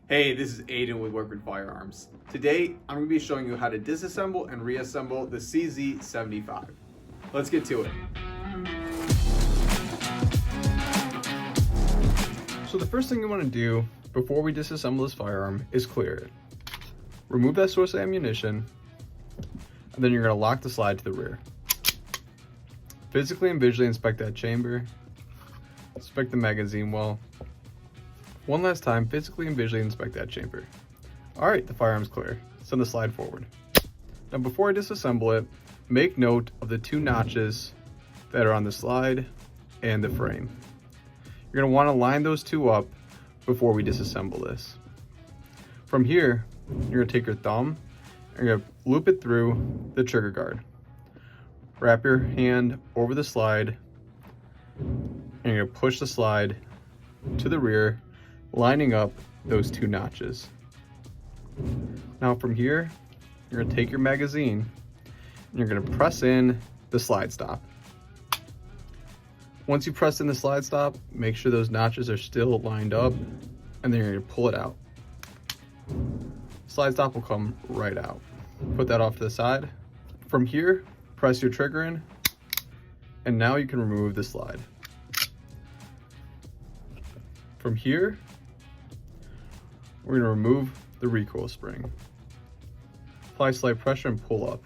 Hey, this is Aiden with Workman Firearms. Today, I'm going to be showing you how to disassemble and reassemble the CZ75. Let's get to it. So the first thing you want to do before we disassemble this firearm is clear it. Remove that source of ammunition, and then you're going to lock the slide to the rear. Physically and visually inspect that chamber. Inspect the magazine well. One last time, physically and visually inspect that chamber. Alright, the firearm's clear. Send the slide forward. Now before I disassemble it, make note of the two notches that are on the slide and the frame. You're going to want to line those two up before we disassemble this. From here, you're going to take your thumb and you're going to loop it through the trigger guard. Wrap your hand over the slide and you're going to push the slide to the rear, lining up those two notches. Now from here, you're going to take your magazine and you're going to press in the slide stop. Once you press in the slide stop, make sure those notches are still lined up, and then you're going to pull it out. Slide stop will come right out. Put that off to the side. From here, press your trigger in, and now you can remove the slide. From here, we're going to remove the recoil spring. Apply slight pressure and pull up.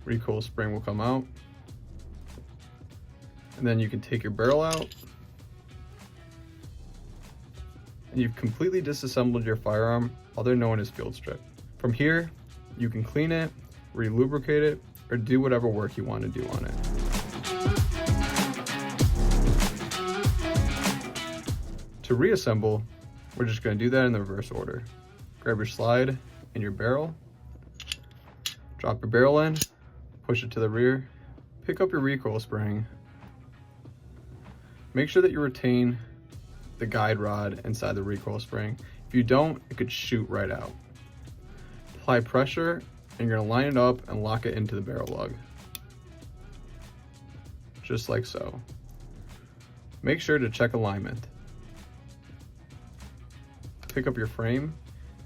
Recoil spring will come out. And then you can take your barrel out. And you've completely disassembled your firearm, otherwise known as field strip. From here, you can clean it, re-lubricate it, or do whatever work you want to do on it. To reassemble, we're just going to do that in the reverse order. Grab your slide and your barrel, drop your barrel in, push it to the rear, pick up your recoil spring. Make sure that you retain the guide rod inside the recoil spring. If you don't, it could shoot right out. Apply pressure and you're going to line it up and lock it into the barrel lug. Just like so. Make sure to check alignment. Pick up your frame.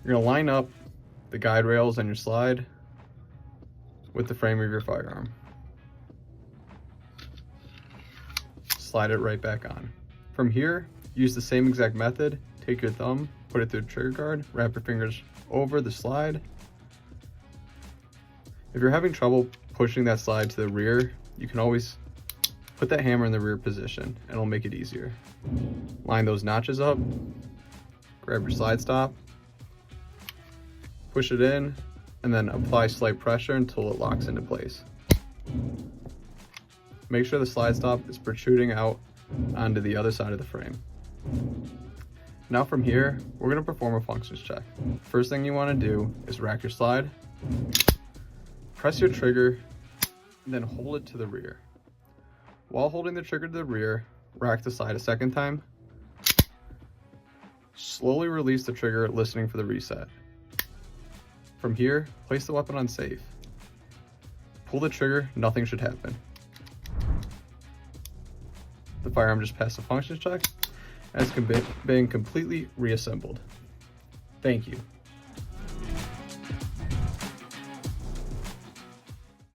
You're going to line up the guide rails on your slide with the frame of your firearm. Slide it right back on. From here, use the same exact method. Take your thumb, put it through the trigger guard, wrap your fingers over the slide. If you're having trouble pushing that slide to the rear, you can always put that hammer in the rear position and it'll make it easier. Line those notches up, grab your slide stop, push it in, and then apply slight pressure until it locks into place. Make sure the slide stop is protruding out onto the other side of the frame. Now from here, we're going to perform a functions check. First thing you want to do is rack your slide, press your trigger, and then hold it to the rear. While holding the trigger to the rear, rack the slide a second time. Slowly release the trigger, listening for the reset. From here, place the weapon on safe. Pull the trigger, nothing should happen. The firearm just passed a functions check and has been completely reassembled. Thank you.